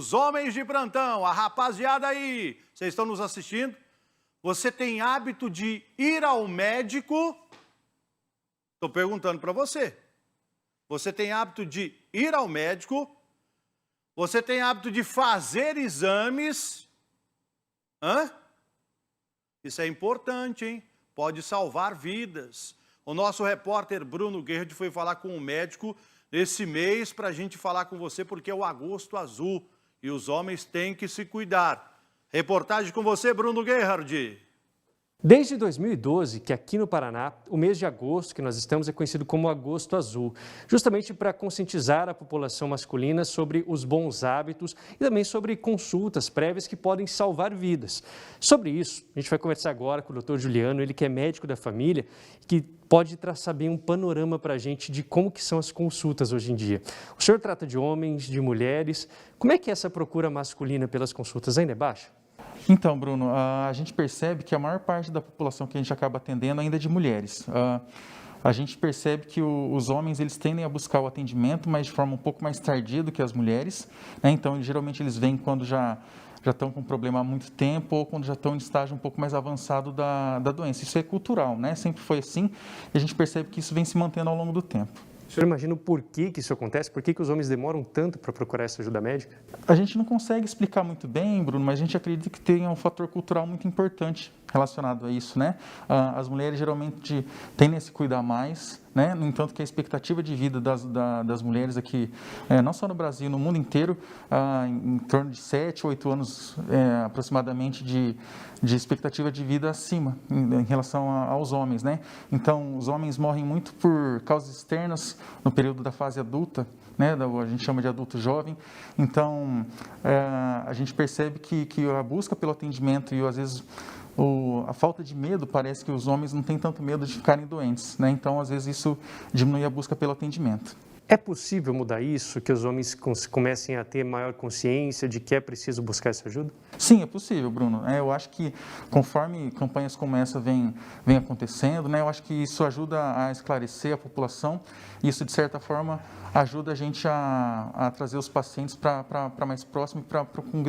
os homens de plantão, a rapaziada aí, vocês estão nos assistindo? Você tem hábito de ir ao médico? Estou perguntando para você. Você tem hábito de ir ao médico? Você tem hábito de fazer exames? Isso é importante, hein? Pode salvar vidas. O nosso repórter Bruno Guerra foi falar com um médico esse mês para a gente falar com você, porque é o Agosto Azul e os homens têm que se cuidar. Reportagem com você, Bruno Gerhard. Desde 2012, que aqui no Paraná, o mês de agosto que nós estamos é conhecido como Agosto Azul, justamente para conscientizar a população masculina sobre os bons hábitos e também sobre consultas prévias que podem salvar vidas. Sobre isso, a gente vai conversar agora com o Dr. Juliano, ele que é médico da família, que pode traçar bem um panorama para a gente de como que são as consultas hoje em dia. O senhor trata de homens, de mulheres, como é que é essa procura masculina pelas consultas? Ainda é baixa? Então, Bruno, a gente percebe que a maior parte da população que a gente acaba atendendo ainda é de mulheres. A gente percebe que os homens eles tendem a buscar o atendimento, mas de forma um pouco mais tardia do que as mulheres, né? Então, geralmente eles vêm quando já estão com problema há muito tempo ou quando já estão em estágio um pouco mais avançado da doença. Isso é cultural, né? Sempre foi assim e a gente percebe que isso vem se mantendo ao longo do tempo. O senhor imagina o porquê que isso acontece? Por que os homens demoram tanto para procurar essa ajuda médica? A gente não consegue explicar muito bem, Bruno, mas a gente acredita que tem um fator cultural muito importante relacionado a isso, né? As mulheres geralmente tendem a se cuidar mais, né? No entanto que a expectativa de vida das mulheres aqui, não só no Brasil, no mundo inteiro, em torno de 7, 8 anos aproximadamente de expectativa de vida acima em relação aos homens, né? Então, os homens morrem muito por causas externas no período da fase adulta, né? A gente chama de adulto jovem. Então, a gente percebe que a busca pelo atendimento e às vezes a falta de medo, parece que os homens não têm tanto medo de ficarem doentes, né? Então, às vezes, isso diminui a busca pelo atendimento. É possível mudar isso, que os homens comecem a ter maior consciência de que é preciso buscar essa ajuda? Sim, é possível, Bruno. Eu acho que conforme campanhas como essa vem acontecendo, né, eu acho que isso ajuda a esclarecer a população. Isso, de certa forma, ajuda a gente a trazer os pacientes para mais próximo, para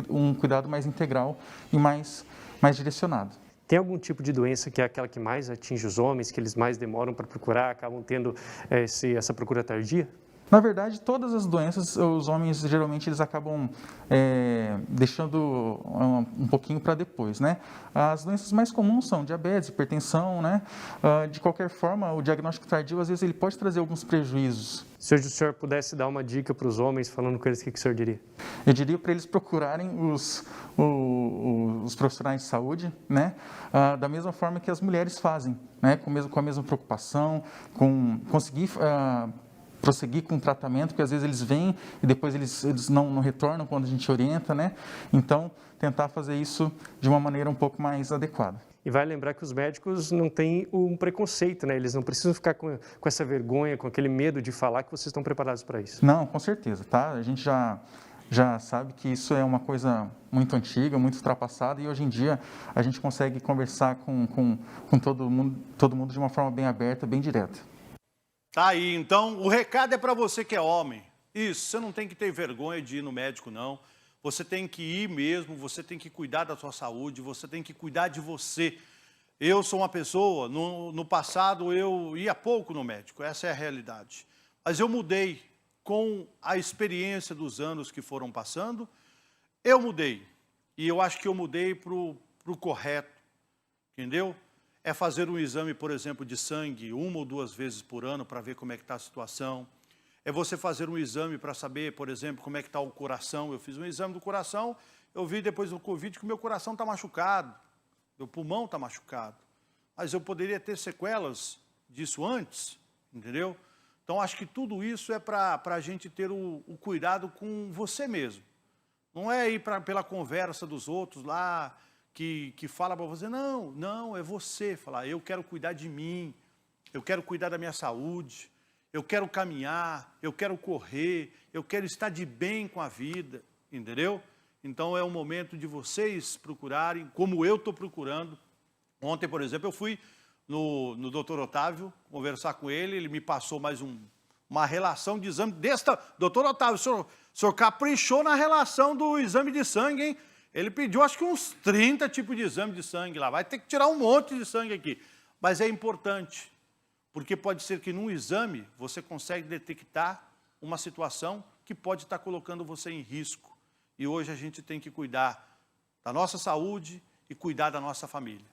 um cuidado mais integral e mais direcionado. Tem algum tipo de doença que é aquela que mais atinge os homens, que eles mais demoram para procurar, acabam tendo essa procura tardia? Na verdade, todas as doenças, os homens geralmente eles acabam deixando um pouquinho para depois, né? As doenças mais comuns são diabetes, hipertensão, né? De qualquer forma, o diagnóstico tardio, às vezes, ele pode trazer alguns prejuízos. Se hoje o senhor pudesse dar uma dica para os homens, falando com eles, o que o senhor diria? Eu diria para eles procurarem os profissionais de saúde, né? Da mesma forma que as mulheres fazem, né? Com a mesma preocupação, com conseguir prosseguir com o tratamento, porque às vezes eles vêm e depois eles não retornam quando a gente orienta, né? Então, tentar fazer isso de uma maneira um pouco mais adequada. E vai lembrar que os médicos não têm um preconceito, né? Eles não precisam ficar com essa vergonha, com aquele medo de falar que vocês estão preparados para isso. Não, com certeza, tá? A gente já sabe que isso é uma coisa muito antiga, muito ultrapassada e hoje em dia a gente consegue conversar com todo mundo de uma forma bem aberta, bem direta. Tá aí, então, o recado é para você que é homem. Isso, você não tem que ter vergonha de ir no médico, não. Você tem que ir mesmo, você tem que cuidar da sua saúde, você tem que cuidar de você. Eu sou uma pessoa, no passado eu ia pouco no médico, essa é a realidade. Mas eu mudei com a experiência dos anos que foram passando, eu mudei. E eu acho que eu mudei para o correto, entendeu? É fazer um exame, por exemplo, de sangue 1 ou 2 vezes por ano para ver como é que está a situação. É você fazer um exame para saber, por exemplo, como é que está o coração. Eu fiz um exame do coração, eu vi depois do Covid que o meu coração está machucado, meu pulmão está machucado. Mas eu poderia ter sequelas disso antes, entendeu? Então, acho que tudo isso é para a gente ter o cuidado com você mesmo. Não é ir pela conversa dos outros lá, que fala para você, não, é você falar, eu quero cuidar de mim, eu quero cuidar da minha saúde, eu quero caminhar, eu quero correr, eu quero estar de bem com a vida, entendeu? Então é o momento de vocês procurarem, como eu estou procurando. Ontem, por exemplo, eu fui no Dr. Otávio conversar com ele, ele me passou mais uma relação de exame desta... Doutor Otávio, o senhor caprichou na relação do exame de sangue, hein? Ele pediu, acho que uns 30 tipos de exame de sangue lá. Vai ter que tirar um monte de sangue aqui. Mas é importante, porque pode ser que num exame você consegue detectar uma situação que pode estar colocando você em risco. E hoje a gente tem que cuidar da nossa saúde e cuidar da nossa família.